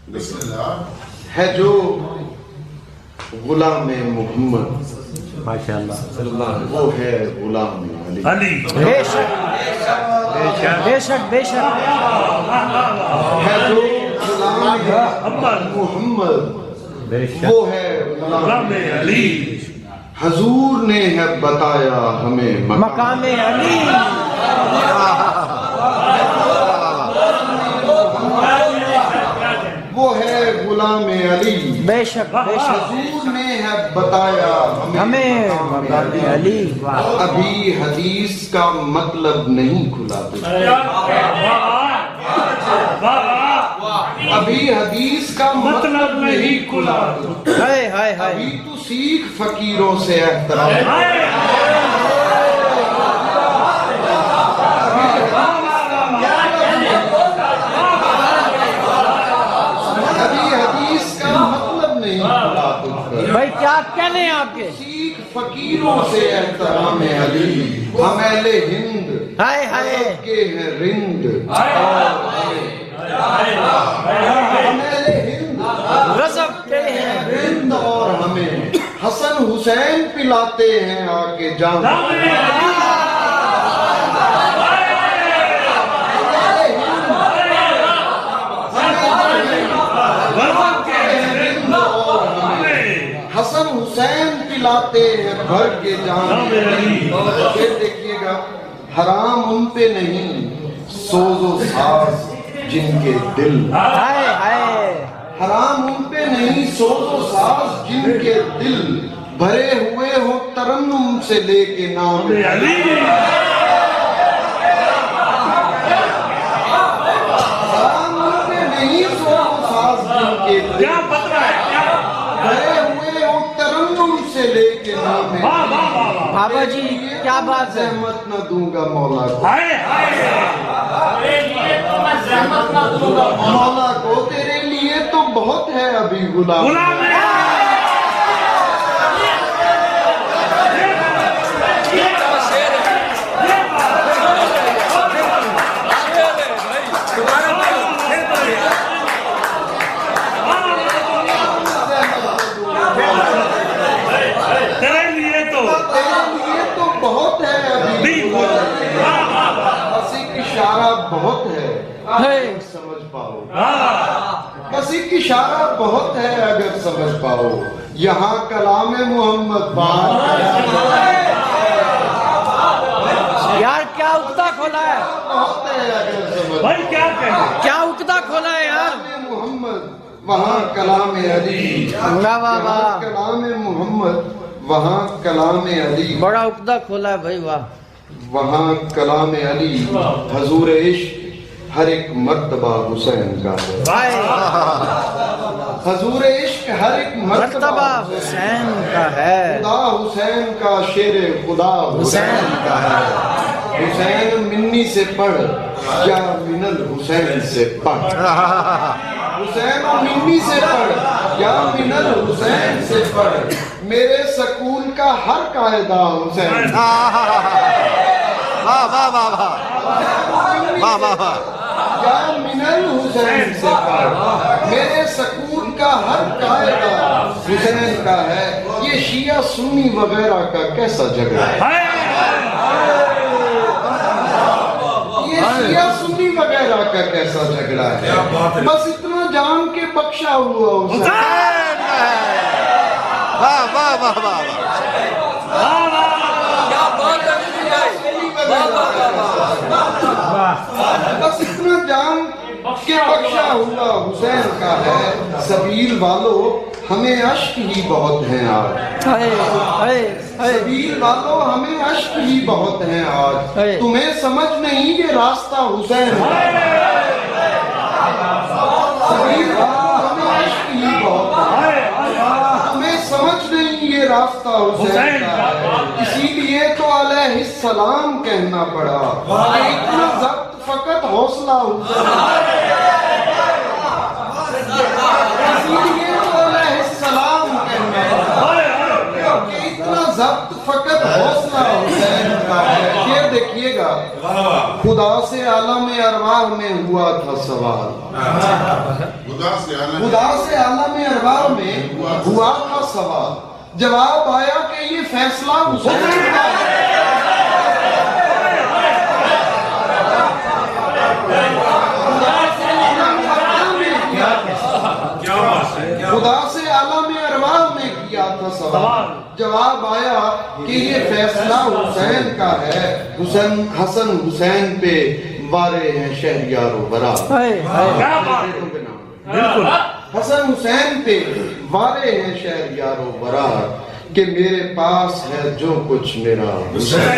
है जो गुलाम मोहम्मद माशाअल्लाह वो है गुलाम अली। बेशक बेशक बेशक है जो गुलाम मोहम्मद वो है गुलाम अली। हजूर ने है बताया हमें मकाम अली। वो है गुलाम अली। बेशक बेशक हजूर ने है बताया हमें मकाम अली। अभी हदीस का मतलब नहीं खुला तुझे। अभी हदीस का मतलब नहीं खुला तुझे। हाय हाय हाय अभी तू सीख फकीरों से एहतराम। अभी हदीस का मतलब नहीं खुला तुझे। भाई क्या कहने हैं आपके? सीख फकीरों से एहतराम अली। हम अहले हिंद हाय हाय के हैं रिंद और हम अहले हिंद गजब के हैं। रिंद और हमें हसन हुसैन पिलाते हैं आके जाम। हसन हुसैन पिलाते हैं भर के जाम। फिर देखिएगा हराम उन पे नहीं सोजो साज जिनके दिल। हाय हाय हराम उन पे नहीं सोजो साज जिनके दिल भरे हुए हो तरन्नुम से लेके नाम अली। हराम उन पे नहीं सोजो साज जिनके दिल क्या पता है क्या? भरे हुए हो तरन्नुम से लेके नाम बाबा जी क्या बात है। सहमत न दूंगा मौला को। हाय हाय मौला को तेरे लिए तो बहुत है अभी गुलाम। गुलाम तेरे लिए तो बहुत है अभी बस एक इशारा बहुत है अगर समझ पाओ। बस एक इशारा बहुत है अगर समझ पाओ। यहाँ कलाम मोहम्मद पाक यार क्या उकदा खोला है? बहुत है अगर समझ भाई क्या कहें? क्या उकदा खोला है यार? मोहम्मद वहाँ कलाम अली। वाह वाह वाह कलाम मोहम्मद वहाँ कलाम अली। बड़ा उकदा खोला है भाई वाह। वहाँ कलाम अली हजूर इश्क हर एक मर्तबा हुसैन का है। भाई हजूर इश्क हर एक मर्तबा हुसैन का है। खुदा हुसैन का शेर खुदा हुसैन का है। हुसैन मिन्नी से पढ़ या मिनल हुसैन से पढ़। हुसैन मिन्नी से पढ़ या मिनल हुसैन से पढ़। मेरे सकूल का हर कायदा हुसैन। वाह वाह वाह वाह वाह वाह वाह। या मिनल हुसैन से पढ़। मेरे सकूल का हर कायदा हुसैन का है। ये शिया सुन्नी वगैरह का कैसा झगड़ा है? ये शिया सुन्नी वगैरह का कैसा झगड़ा है? बस इतना जान के बख्शा हुआ हुसैन। वाह वाह वाह वाह। बस इतना जान के बख्शा हुआ हुसैन का है। सबील वालों हमें अश्क ही बहुत हैं आज। हाय हाय हाय सबील वालों हमें अश्क ही बहुत हैं आज। तुम्हें समझ नहीं ये रास्ता हुसैन का। सबील वालों हमें अश्क ही बहुत हैं। तुम्हें समझ नहीं ये रास्ता हुसैन का है। इसीलिए तो अलैहिस्सलाम कहना पड़ा कि इतना जब्त फकत हौसला हुसैन। इसीलिए तो अलैहिस्सलाम कहना पड़ा कि इतना जब्त फकत हौसला हुसैन का है। ये देखिए सुनिएगा, खुदा से आलम अरवाह में हुआ था सवाल, खुदा से आलम अरवाह में हुआ था सवाल, जवाब आया कि ये फैसला हुसैन का है। खुदा से आलम अरवाह में किया था सवाल, जवाब आया कि ये फैसला हुसैन का है। हुसैन हसन हुसैन पे वारे हैं शहरियारो बरात, बिल्कुल हसन हुसैन पे वारे हैं शहरियारो बरात, कि मेरे पास है जो कुछ मेरा हुसैन।